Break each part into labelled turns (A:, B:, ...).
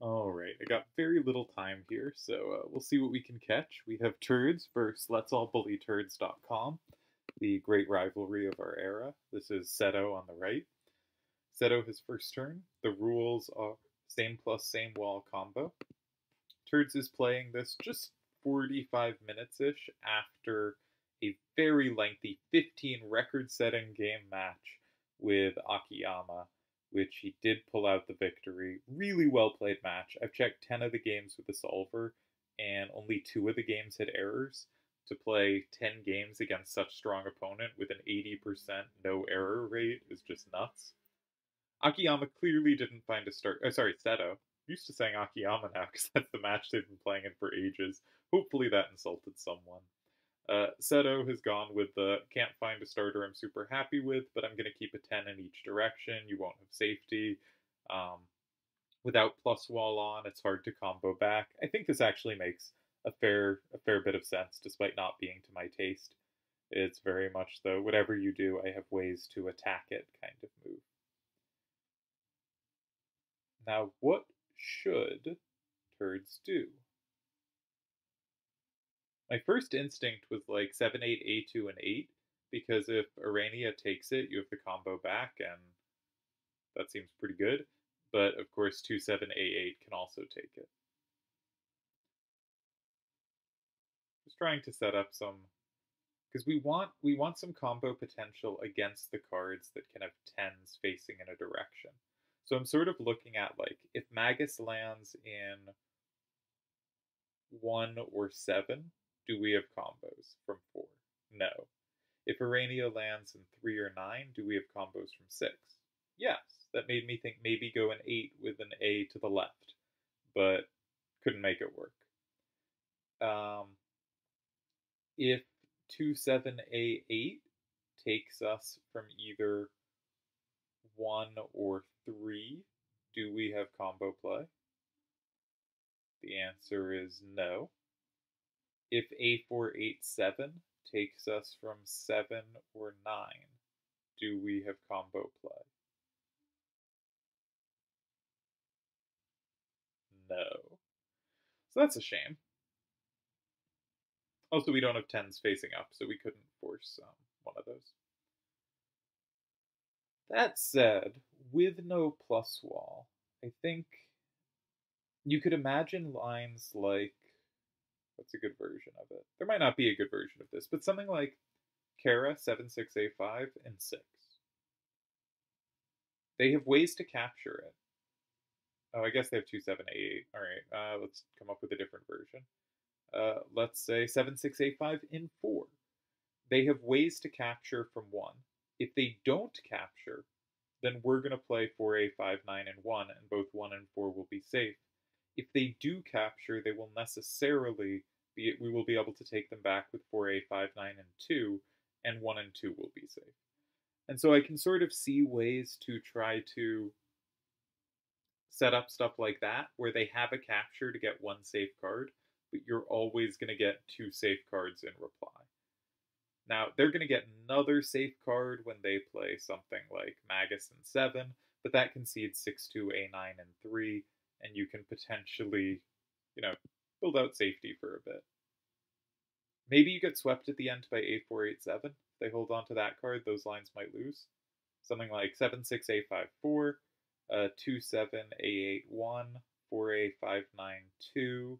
A: Alright, I got very little time here, so we'll see what we can catch. We have Turds versus let'sallbullyturds.com, the great rivalry of our era. This is Seto on the right. Seto his first turn. The rules are same plus same wall combo. Turds is playing this just 45 minutes-ish after a very lengthy 15 record-setting game match with Akiyama, which he did pull out the victory. Really well played match. I've checked 10 of the games with the solver, and only 2 of the games had errors. To play 10 games against such strong opponent with an 80% no error rate is just nuts. Akiyama clearly didn't find a start. Oh, sorry, Seto. I'm used to saying Akiyama now because that's the match they've been playing in for ages. Hopefully that insulted someone. Seto has gone with the can't find a starter I'm super happy with, but I'm going to keep a 10 in each direction. You won't have safety. Without plus wall on, it's hard to combo back. I think this actually makes a fair bit of sense, despite not being to my taste. It's very much the whatever you do, I have ways to attack it kind of move. Now, what should Turds do? My first instinct was like 7 8 A2 and 8, because if Arania takes it, you have the combo back, and that seems pretty good. But of course, 2 7 A8 can also take it. Just trying to set up some, because we want some combo potential against the cards that can have tens facing in a direction. So I'm sort of looking at like if Magus lands in 1 or 7, do we have combos from 4? No. If Urania lands in 3 or 9, do we have combos from 6? Yes. That made me think maybe go an 8 with an A to the left, but couldn't make it work. If 2-7-A8 takes us from either 1 or 3, do we have combo play? The answer is no. If A4-8-7 takes us from 7 or 9, do we have combo play? No. So that's a shame. Also, we don't have 10s facing up, so we couldn't force one of those. That said, with no plus wall, I think you could imagine lines like, what's a good version of it? There might not be a good version of this, but something like Kara 7-6-A5 and 6. They have ways to capture it. Oh, I guess they have 2-7-A8. All right, let's come up with a different version. Let's say 7-6-A5 in 4. They have ways to capture from 1. If they don't capture, then we're going to play 4A5, 9, and 1, and both 1 and 4 will be safe. If they do capture, they will necessarily we will be able to take them back with 4A5, 9, and 2, and 1 and 2 will be safe. And so I can sort of see ways to try to set up stuff like that, where they have a capture to get 1 safe card, but you're always going to get 2 safe cards in reply. Now, they're going to get another safe card when they play something like Magus and 7, but that concedes 6-2-A9 and 3, and you can potentially, build out safety for a bit. Maybe you get swept at the end by A4-8-7. If they hold on to that card, those lines might lose. Something like 7-6-A5-4, 2-7-A8-1, 4-A5-9-2,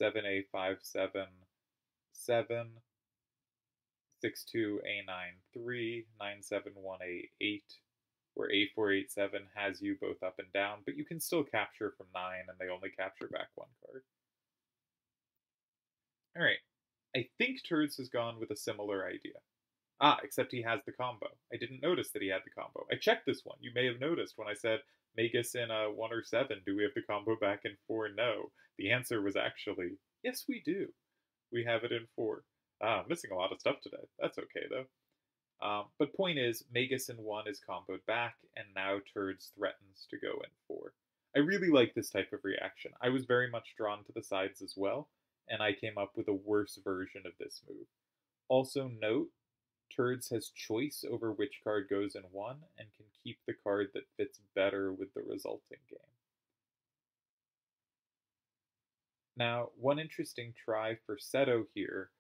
A: 7-A5-7-7, 6-2-A9-3, 9-7-1-A8, where A4-8-7 has you both up and down, but you can still capture from 9, and they only capture back 1 card. Alright, I think Terzd has gone with a similar idea. Except he has the combo. I didn't notice that he had the combo. I checked this one. You may have noticed when I said Magus in 1 or 7, do we have the combo back in 4? No. The answer was actually, yes, we do. We have it in 4. I'm missing a lot of stuff today. That's okay, though. But point is, Magus in 1 is comboed back, and now Terzd threatens to go in 4. I really like this type of reaction. I was very much drawn to the sides as well, and I came up with a worse version of this move. Also note, Terzd has choice over which card goes in 1, and can keep the card that fits better with the resulting game. Now, one interesting try for Seto here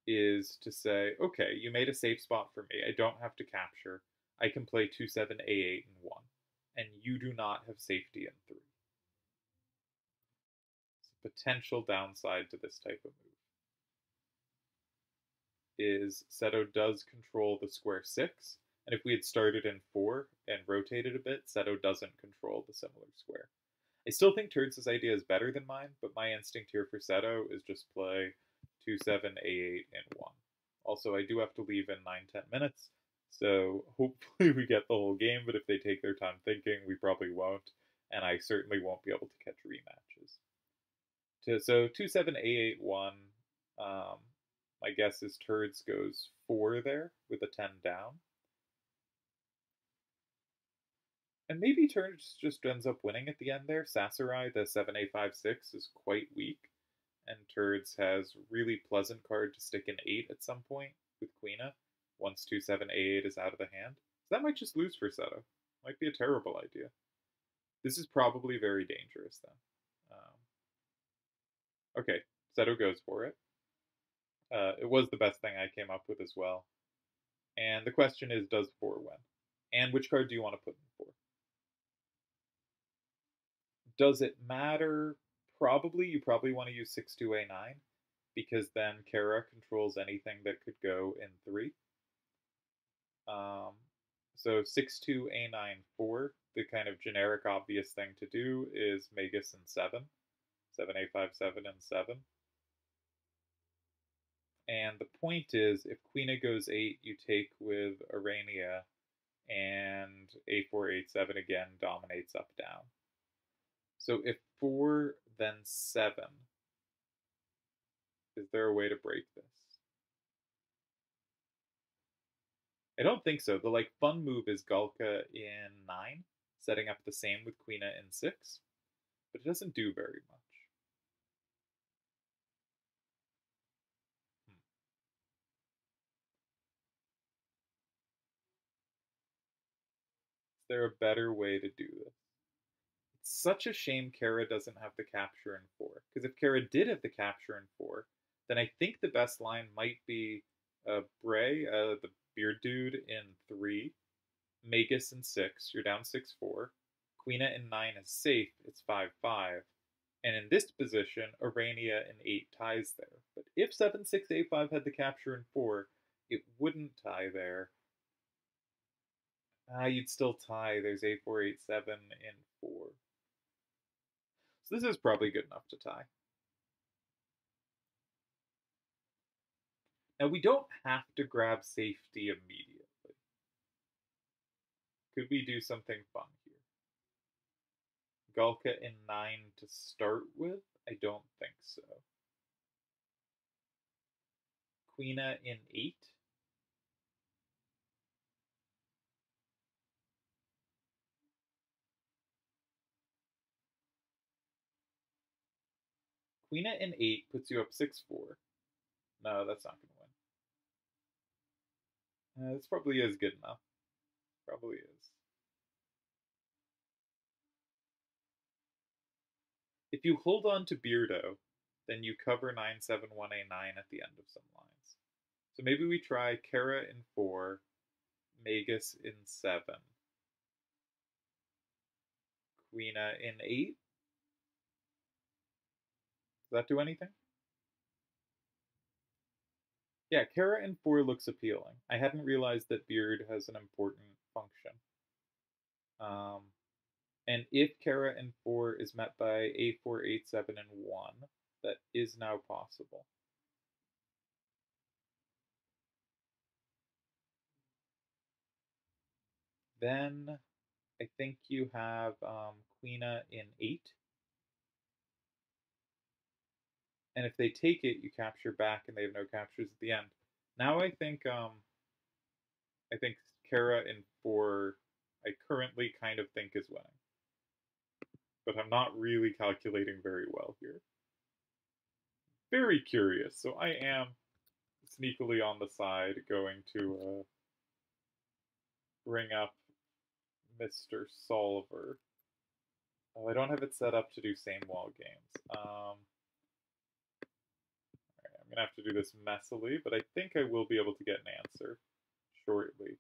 A: is to say, okay, you made a safe spot for me. I don't have to capture. I can play 2-7, A8, and 1. And you do not have safety in 3. It's a potential downside to this type of move is Seto does control the square 6, and if we had started in 4 and rotated a bit, Seto doesn't control the similar square. I still think Terz's idea is better than mine, but my instinct here for Seto is just play 2-7, A8, and 1. Also, I do have to leave in 9-10 minutes, so hopefully we get the whole game, but if they take their time thinking, we probably won't, and I certainly won't be able to catch rematches. So 2-7, A8, 1. My guess is Terzd goes 4 there with a 10 down. And maybe Terzd just ends up winning at the end there. Sasarai, the 7A5-6, is quite weak. And Terzd has really pleasant card to stick in 8 at some point with Queena, once 2-7, A8 is out of the hand. So that might just lose for Seto. Might be a terrible idea. This is probably very dangerous then. Okay, Seto goes for it. It was the best thing I came up with as well. And the question is, does 4 win? And which card do you want to put in 4? Does it matter? Probably. You probably want to use 6-2-A9, because then Kara controls anything that could go in 3. So 6-2-A9-4, the kind of generic obvious thing to do is Magus in 7. 7A5-7 and 7. And the point is, if Queena goes 8, you take with Arania, and A4-8-7 again dominates up down. So if 4, then 7, is there a way to break this? I don't think so. The fun move is Galka in 9, setting up the same with Queena in 6, but it doesn't do very much. Is there a better way to do this? It's such a shame Kara doesn't have the capture in 4, because if Kara did have the capture in 4, then I think the best line might be Bray, the beard dude, in 3, Magus in 6, you're down 6-4, Queena in 9 is safe, it's 5-5, and in this position, Arania in 8 ties there. But if 7-6-A5 had the capture in 4, it wouldn't tie there. You'd still tie, there's A4-8-7 in 4. So this is probably good enough to tie. Now we don't have to grab safety immediately. Could we do something fun here? Galka in 9 to start with? I don't think so. Queena in 8? Queena in 8 puts you up 6-4. No, that's not going to win. This probably is good enough. Probably is. If you hold on to Beardo, then you cover 9-7-1-A9 at the end of some lines. So maybe we try Kara in 4, Magus in 7, Queena in 8. Does that do anything? Yeah, Kara in 4 looks appealing. I hadn't realized that Beard has an important function. And if Kara in 4 is met by A4-8-7 and 1, that is now possible. Then I think you have Queena in 8. And if they take it, you capture back, and they have no captures at the end. Now I think Kara in 4, I currently kind of think is winning, but I'm not really calculating very well here. Very curious. So I am sneakily on the side going to bring up Mr. Solver. Oh, I don't have it set up to do same wall games. I'm going to have to do this messily, but I think I will be able to get an answer shortly.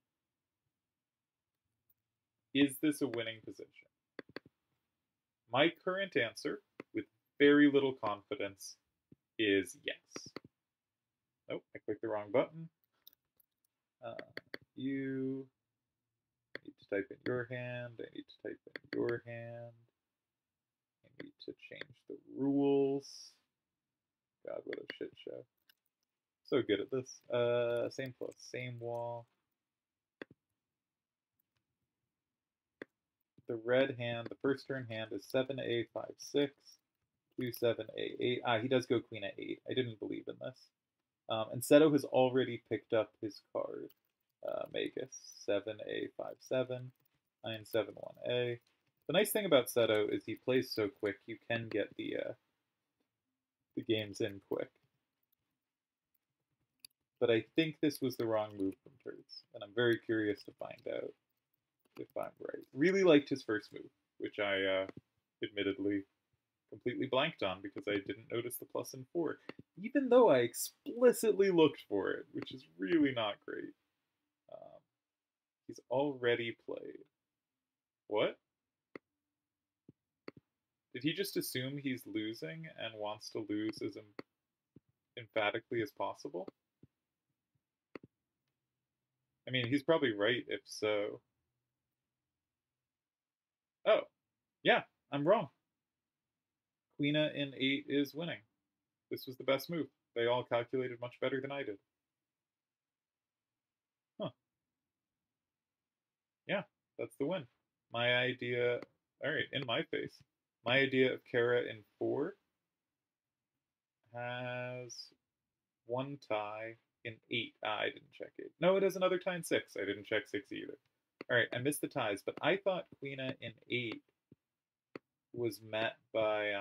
A: Is this a winning position? My current answer, with very little confidence, is yes. Oh, I clicked the wrong button. You need to type in your hand. I need to type in your hand. I need to change the rules. God, what a shit show. So good at this. Same plus, same wall. The red hand, the first turn hand is 7A, 5, 6, 2, 7A, 8. He does go queen at 8. I didn't believe in this. And Seto has already picked up his card. Magus, 7A, 5, 7, 9, 7, 1A. The nice thing about Seto is he plays so quick, you can get the games in quick. But I think this was the wrong move from Terzd, and I'm very curious to find out if I'm right. Really liked his first move, which I admittedly completely blanked on because I didn't notice the plus and 4, even though I explicitly looked for it, which is really not great. He's already played. What? Did he just assume he's losing and wants to lose as emphatically as possible? I mean, he's probably right if so. Oh, yeah, I'm wrong. Queen in 8 is winning. This was the best move. They all calculated much better than I did. Huh. Yeah, that's the win. My idea, alright, in my face. My idea of Kara in 4 has one tie in 8. I didn't check 8. No, it has another tie in 6. I didn't check 6 either. Alright, I missed the ties, but I thought Queen in 8 was met by,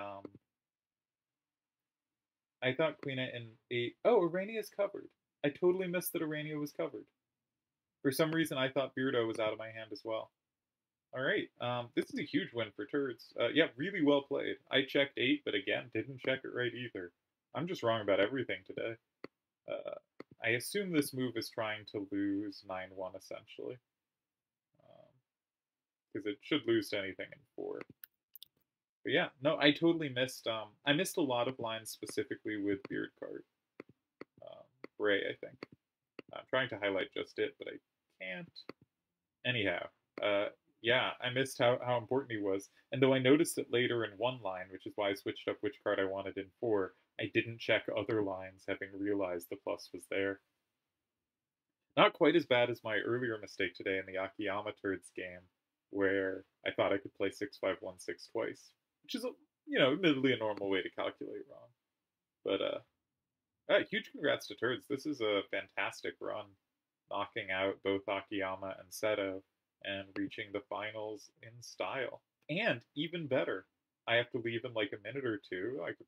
A: I thought Queen in 8... Oh, Arania's covered. I totally missed that Arania was covered. For some reason, I thought Beardo was out of my hand as well. Alright, this is a huge win for Terzd. Yeah, really well played. I checked 8, but again, didn't check it right either. I'm just wrong about everything today. I assume this move is trying to lose 9-1, essentially. Because it should lose to anything in 4. But yeah, no, I totally missed, I missed a lot of lines specifically with Beard card. Bray, I think. I'm trying to highlight just it, but I can't. Anyhow, yeah, I missed how important he was. And though I noticed it later in one line, which is why I switched up which card I wanted in 4, I didn't check other lines, having realized the plus was there. Not quite as bad as my earlier mistake today in the Akiyama Terzd game, where I thought I could play 6-5-1-6 twice, which is, admittedly a normal way to calculate wrong. But, huge congrats to Terzd. This is a fantastic run, knocking out both Akiyama and Seto, and reaching the finals in style. And even better, I have to leave in like a minute or two. I could,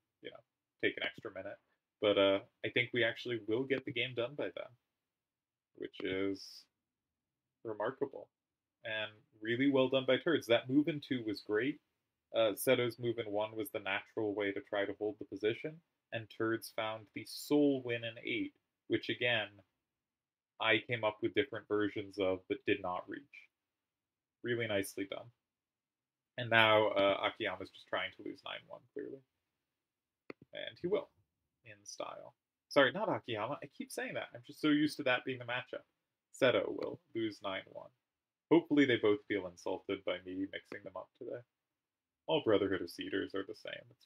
A: take an extra minute. But I think we actually will get the game done by then, which is remarkable. And really well done by Terzd. That move in 2 was great. Seto's move in 1 was the natural way to try to hold the position. And Terzd found the sole win in 8, which again, I came up with different versions of, but did not reach. Really nicely done. And now Akiyama's just trying to lose 9-1, clearly. And he will, in style. Sorry, not Akiyama. I keep saying that. I'm just so used to that being the matchup. Seto will lose 9-1. Hopefully they both feel insulted by me mixing them up today. All Brotherhood of Cedars are the same. It's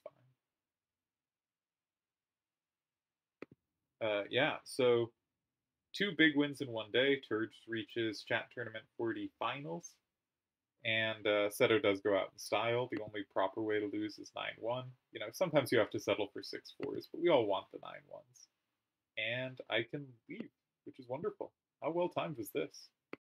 A: fine. Yeah, so 2 big wins in one day. Terzd reaches Chat Tournament 40 finals. And Seto does go out in style. The only proper way to lose is 9-1. Sometimes you have to settle for 6-4s, but we all want the 9-1s. And I can leave, which is wonderful. How well timed was this?